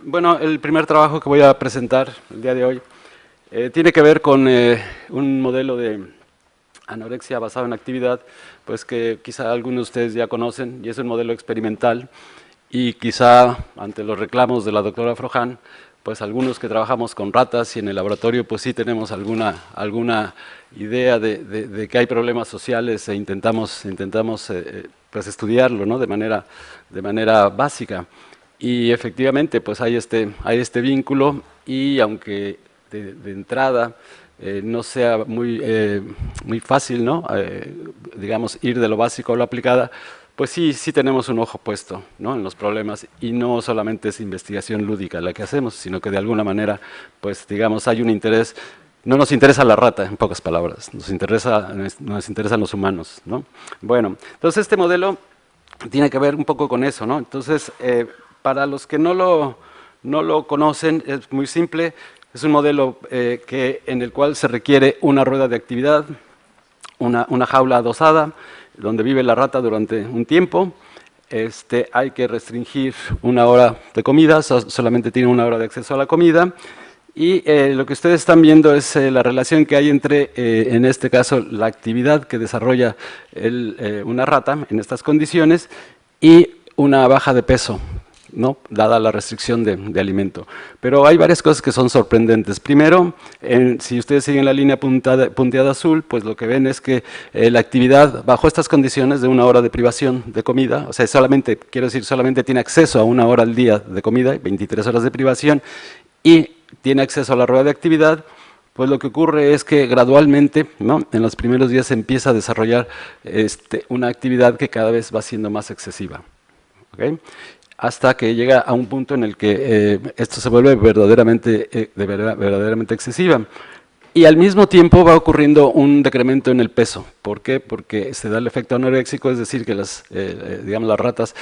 Bueno, el primer trabajo que voy a presentar el día de hoy tiene que ver con un modelo de anorexia basado en actividad, pues que quizá algunos de ustedes ya conocen, y es un modelo experimental, y quizá ante los reclamos de la doctora Frohan, pues algunos que trabajamos con ratas y en el laboratorio, pues sí tenemos alguna idea de que hay problemas sociales e intentamos pues estudiarlo, ¿no? de manera básica. Y efectivamente, pues hay este vínculo, y aunque de entrada no sea muy fácil, ¿no? Digamos, ir de lo básico a lo aplicada, pues sí tenemos un ojo puesto, ¿no? En los problemas, y no solamente es investigación lúdica la que hacemos, sino que de alguna manera, pues digamos, hay un interés. No nos interesa la rata, en pocas palabras, nos interesan los humanos, ¿no? Bueno, entonces este modelo tiene que ver un poco con eso, ¿no? Entonces, para los que no lo conocen, es muy simple. Es un modelo en el cual se requiere una rueda de actividad, una jaula adosada, donde vive la rata durante un tiempo. Hay que restringir una hora de comida, solamente tiene una hora de acceso a la comida. Y lo que ustedes están viendo es la relación que hay entre, en este caso, la actividad que desarrolla una rata en estas condiciones y una baja de peso, ¿no? Dada la restricción de alimento. Pero hay varias cosas que son sorprendentes. Primero, si ustedes siguen la línea punteada azul, pues lo que ven es que la actividad bajo estas condiciones de una hora de privación de comida, o sea, solamente tiene acceso a una hora al día de comida, 23 horas de privación, y tiene acceso a la rueda de actividad, pues lo que ocurre es que gradualmente, ¿no? En los primeros días se empieza a desarrollar una actividad que cada vez va siendo más excesiva, ¿okay? Hasta que llega a un punto en el que esto se vuelve verdaderamente excesiva. Y al mismo tiempo va ocurriendo un decremento en el peso. ¿Por qué? Porque se da el efecto anoréxico, es decir, que digamos, las ratas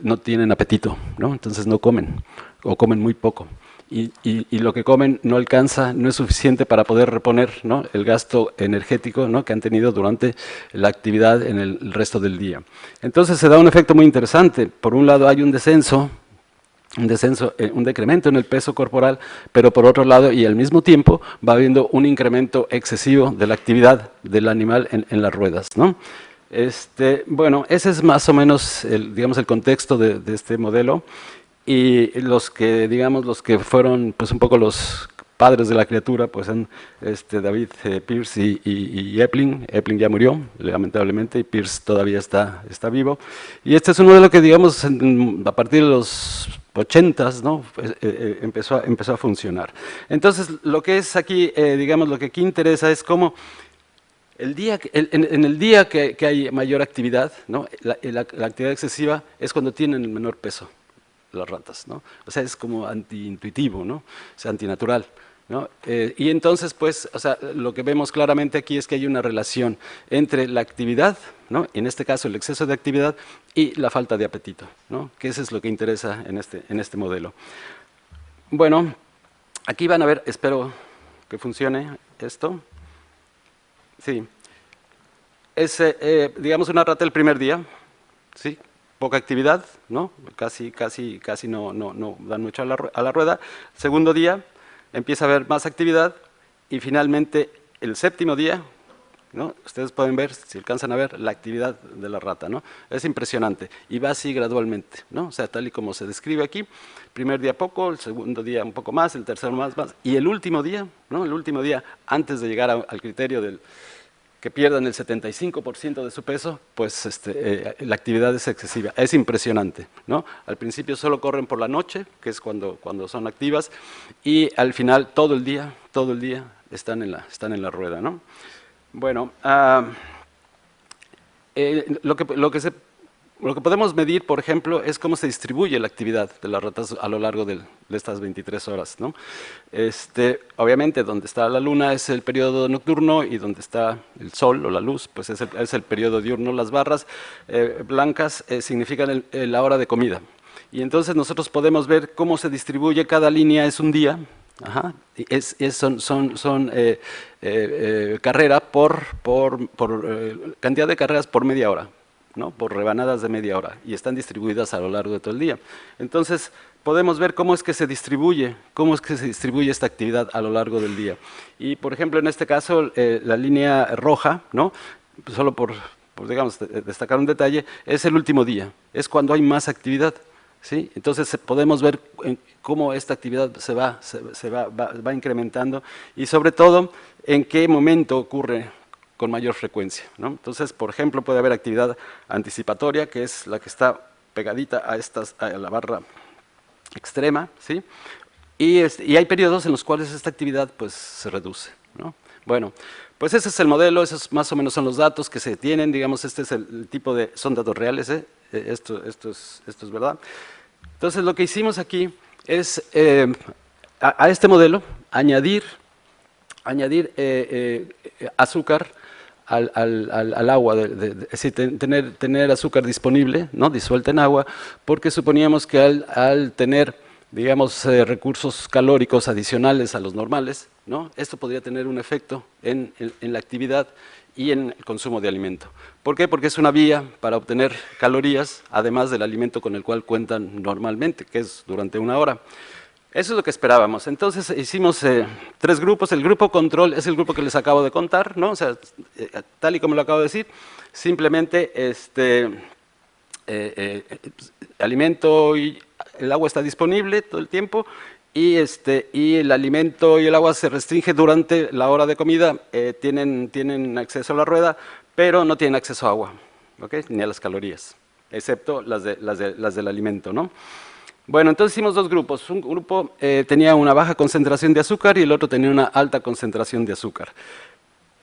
no tienen apetito, ¿no? Entonces no comen, o comen muy poco. Y lo que comen no alcanza, no es suficiente para poder reponer, ¿no? El gasto energético, ¿no? Que han tenido durante la actividad en el resto del día. Entonces se da un efecto muy interesante. Por un lado hay un decremento en el peso corporal, pero por otro lado y al mismo tiempo va habiendo un incremento excesivo de la actividad del animal en las ruedas, ¿no? Bueno, ese es más o menos digamos, el contexto de este modelo. Y los que fueron pues un poco los padres de la criatura, pues son David Pearce y Epling. Epling ya murió, lamentablemente, y Pearce todavía está vivo. Y este es un modelo que, digamos, a partir de los 80s, ¿no? empezó a funcionar. Entonces, lo que es aquí, digamos, lo que aquí interesa es cómo en el día que hay mayor actividad, ¿no? La actividad excesiva es cuando tienen el menor peso las ratas, ¿no? O sea, es como antiintuitivo, ¿no? O sea, antinatural, ¿no? Y entonces, pues, o sea, lo que vemos claramente aquí es que hay una relación entre la actividad, ¿no? En este caso, el exceso de actividad y la falta de apetito, ¿no? Que eso es lo que interesa en este modelo. Bueno, aquí van a ver, espero que funcione esto. Sí. Es, digamos, una rata el primer día, ¿sí? Poca actividad, ¿no? Casi no dan mucho a la rueda. Segundo día empieza a haber más actividad y finalmente el séptimo día, ¿no? Ustedes pueden ver, si alcanzan a ver, la actividad de la rata, ¿no? Es impresionante y va así gradualmente, ¿no? O sea, tal y como se describe aquí, primer día poco, el segundo día un poco más, el tercero más, y el último día, ¿no? El último día, antes de llegar al criterio que pierdan el 75% de su peso, pues la actividad es excesiva, es impresionante, ¿no? Al principio solo corren por la noche, que es cuando son activas, y al final todo el día están en la rueda, ¿no? Bueno, lo que podemos medir, por ejemplo, es cómo se distribuye la actividad de las ratas a lo largo de estas 23 horas, ¿no? Obviamente, donde está la luna es el periodo nocturno y donde está el sol o la luz, pues es el periodo diurno. Las barras blancas significan la hora de comida. Y entonces nosotros podemos ver cómo se distribuye, cada línea es un día. Ajá. Son carrera por cantidad de carreras por media hora, ¿no? Por rebanadas de media hora, y están distribuidas a lo largo de todo el día. Entonces, podemos ver cómo es que se distribuye, esta actividad a lo largo del día. Y, por ejemplo, en este caso, la línea roja, ¿no? Solo por digamos, destacar un detalle, es el último día, es cuando hay más actividad, ¿sí? Entonces podemos ver cómo esta actividad va incrementando y, sobre todo, en qué momento ocurre con mayor frecuencia, ¿no? Entonces, por ejemplo, puede haber actividad anticipatoria, que es la que está pegadita a la barra extrema, ¿sí? Y hay periodos en los cuales esta actividad pues, se reduce, ¿no? Bueno, pues ese es el modelo, esos más o menos son los datos que se tienen, digamos, este es el tipo de, son datos reales, esto es verdad. Entonces, lo que hicimos aquí es, a este modelo, añadir azúcar al agua, es decir, tener azúcar disponible, ¿no? Disuelta en agua, porque suponíamos que al tener, digamos, recursos calóricos adicionales a los normales, ¿no? Esto podría tener un efecto en la actividad y en el consumo de alimento. ¿Por qué? Porque es una vía para obtener calorías, además del alimento con el cual cuentan normalmente, que es durante una hora. Eso es lo que esperábamos. Entonces hicimos 3 grupos. El grupo control es el grupo que les acabo de contar, ¿no? O sea, tal y como lo acabo de decir, simplemente alimento y el agua está disponible todo el tiempo y el alimento y el agua se restringe durante la hora de comida. Tienen acceso a la rueda, pero no tienen acceso a agua, ¿okay? Ni a las calorías, excepto las del alimento, ¿no? Bueno, entonces hicimos 2 grupos. Un grupo tenía una baja concentración de azúcar y el otro tenía una alta concentración de azúcar.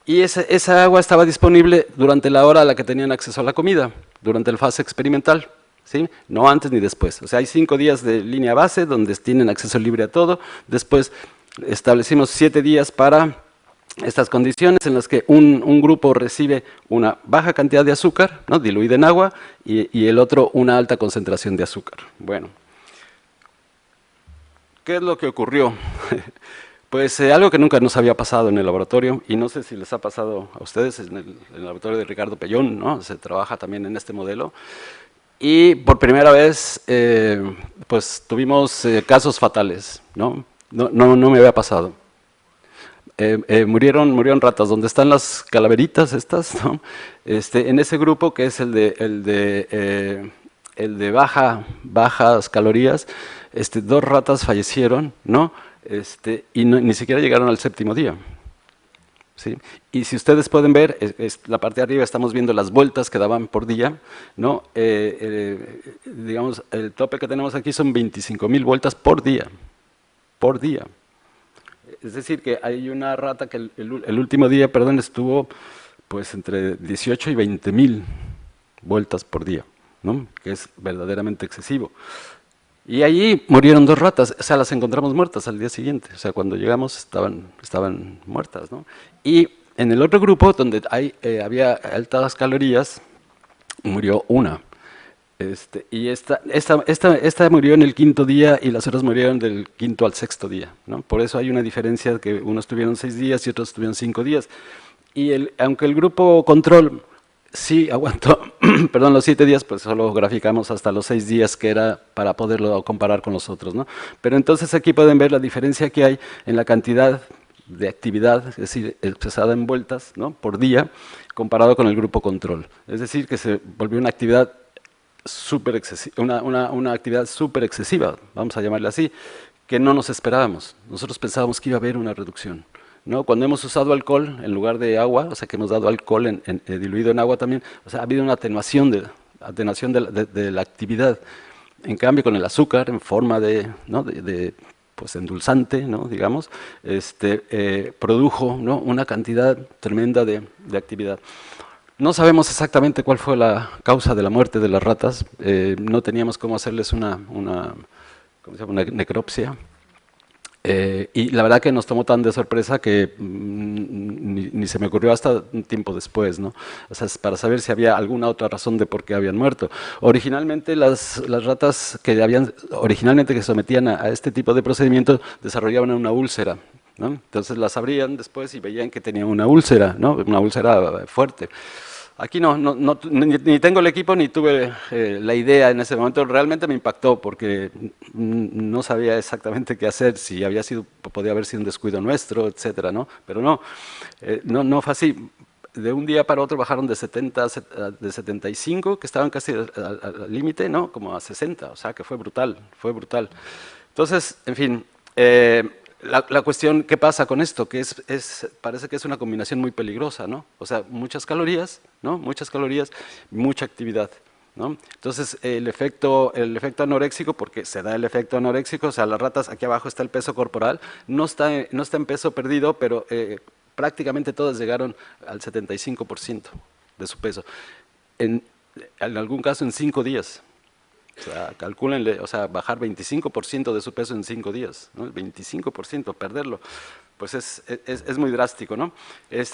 Y esa agua estaba disponible durante la hora a la que tenían acceso a la comida, durante la fase experimental, ¿sí? No antes ni después. O sea, hay 5 días de línea base donde tienen acceso libre a todo. Después establecimos 7 días para estas condiciones en las que un grupo recibe una baja cantidad de azúcar, ¿no? Diluida en agua, y el otro una alta concentración de azúcar. Bueno. ¿Qué es lo que ocurrió? Pues algo que nunca nos había pasado en el laboratorio, y no sé si les ha pasado a ustedes, en el laboratorio de Ricardo Pellón, ¿no? Se trabaja también en este modelo, y por primera vez pues tuvimos casos fatales, ¿no? No me había pasado. Murieron ratas, donde están las calaveritas estas, ¿no? En ese grupo que es el de bajas calorías, 2 ratas fallecieron, ¿no? Y ni siquiera llegaron al 7º día, ¿sí? Y si ustedes pueden ver, la parte de arriba estamos viendo las vueltas que daban por día, ¿no? Digamos, el tope que tenemos aquí son 25.000 vueltas por día, por día. Es decir, que hay una rata que el último día, perdón, estuvo pues entre 18 y 20.000 vueltas por día, ¿no? Que es verdaderamente excesivo. Y allí murieron 2 ratas, o sea, las encontramos muertas al día siguiente, o sea, cuando llegamos estaban muertas, ¿no? Y en el otro grupo, donde había altas calorías, murió una. Y esta murió en el 5º día y las otras murieron del 5º al 6º día, ¿no? Por eso hay una diferencia, que unos tuvieron 6 días y otros tuvieron 5 días. Y aunque el grupo control sí aguantó, perdón, los 7 días, pues solo graficamos hasta los 6 días, que era para poderlo comparar con los otros, ¿no? Pero entonces aquí pueden ver la diferencia que hay en la cantidad de actividad, es decir, expresada en vueltas, ¿no? Por día, comparado con el grupo control. Es decir, que se volvió una actividad súper excesiva, una actividad súper excesiva, vamos a llamarla así, que no nos esperábamos. Nosotros pensábamos que iba a haber una reducción, ¿no? Cuando hemos usado alcohol en lugar de agua, o sea, que hemos dado alcohol diluido en agua también, o sea, ha habido una atenuación de la actividad. En cambio, con el azúcar en forma ¿no? pues endulzante, ¿no? Digamos, produjo, ¿no? Una cantidad tremenda de actividad. No sabemos exactamente cuál fue la causa de la muerte de las ratas, no teníamos cómo hacerles una necropsia. Y la verdad que nos tomó tan de sorpresa que ni se me ocurrió hasta un tiempo después, ¿no? O sea, para saber si había alguna otra razón de por qué habían muerto. Originalmente las ratas originalmente que se sometían a este tipo de procedimiento desarrollaban una úlcera, ¿no? Entonces las abrían después y veían que tenían una úlcera, ¿no? Una úlcera fuerte. Aquí ni tengo el equipo ni tuve la idea en ese momento. Realmente me impactó porque no sabía exactamente qué hacer, si podía haber sido un descuido nuestro, etcétera, ¿no? Pero no fue así. De un día para otro bajaron de de 75, que estaban casi al límite, ¿no? Como a 60, o sea que fue brutal, fue brutal. Entonces, en fin, la cuestión, ¿qué pasa con esto? Que parece que es una combinación muy peligrosa, ¿no? O sea, muchas calorías, ¿no? Muchas calorías, mucha actividad, ¿no? Entonces, el efecto anoréxico, porque se da el efecto anoréxico, o sea, las ratas, aquí abajo está el peso corporal, no está en peso perdido, pero prácticamente todas llegaron al 75% de su peso. En, en algún caso, en 5 días. O sea, calcúlenle, o sea, bajar 25% de su peso en 5 días, ¿no? 25%, perderlo, pues es muy drástico, ¿no?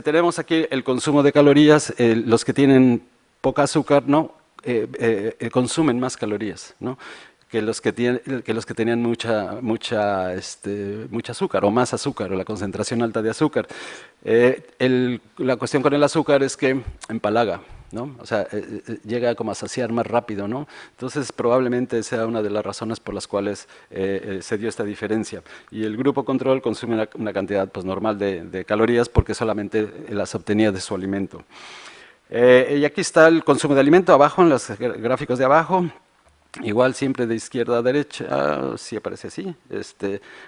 Tenemos aquí el consumo de calorías, los que tienen poca azúcar, ¿no? Consumen más calorías, ¿no? Que los que tenían mucha azúcar o más azúcar o la concentración alta de azúcar. La cuestión con el azúcar es que empalaga, ¿no? O sea, llega como a saciar más rápido, ¿no? Entonces probablemente sea una de las razones por las cuales se dio esta diferencia. Y el grupo control consume una cantidad pues, normal de calorías porque solamente las obtenía de su alimento. Y aquí está el consumo de alimento abajo en los gráficos de abajo. Igual siempre de izquierda a derecha, sí aparece así.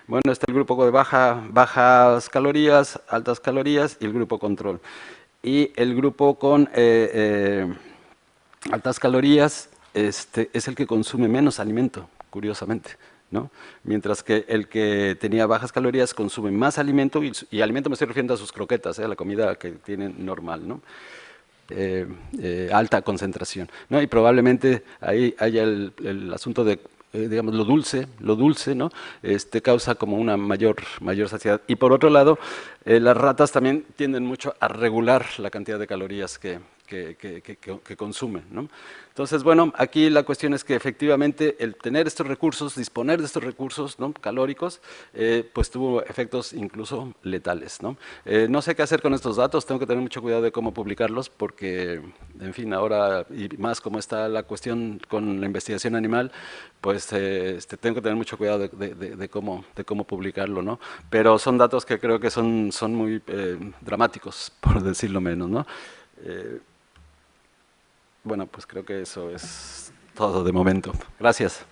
Bueno, está el grupo de bajas calorías, altas calorías y el grupo control. Y el grupo con altas calorías es el que consume menos alimento, curiosamente, ¿no? Mientras que el que tenía bajas calorías consume más alimento, y alimento me estoy refiriendo a sus croquetas, a la comida que tienen normal, ¿no? Alta concentración, ¿no? Y probablemente ahí haya el asunto de, digamos, lo dulce, ¿no? Causa como una mayor saciedad. Y por otro lado, las ratas también tienden mucho a regular la cantidad de calorías que consumen, ¿no? Entonces, bueno, aquí la cuestión es que efectivamente el tener estos recursos, disponer de estos recursos, ¿no? calóricos, pues tuvo efectos incluso letales, ¿no? No sé qué hacer con estos datos, tengo que tener mucho cuidado de cómo publicarlos porque, en fin, ahora y más como está la cuestión con la investigación animal, pues tengo que tener mucho cuidado de cómo publicarlo, ¿no? Pero son datos que creo que son muy dramáticos, por decirlo menos, ¿no? Bueno, pues creo que eso es todo de momento. Gracias.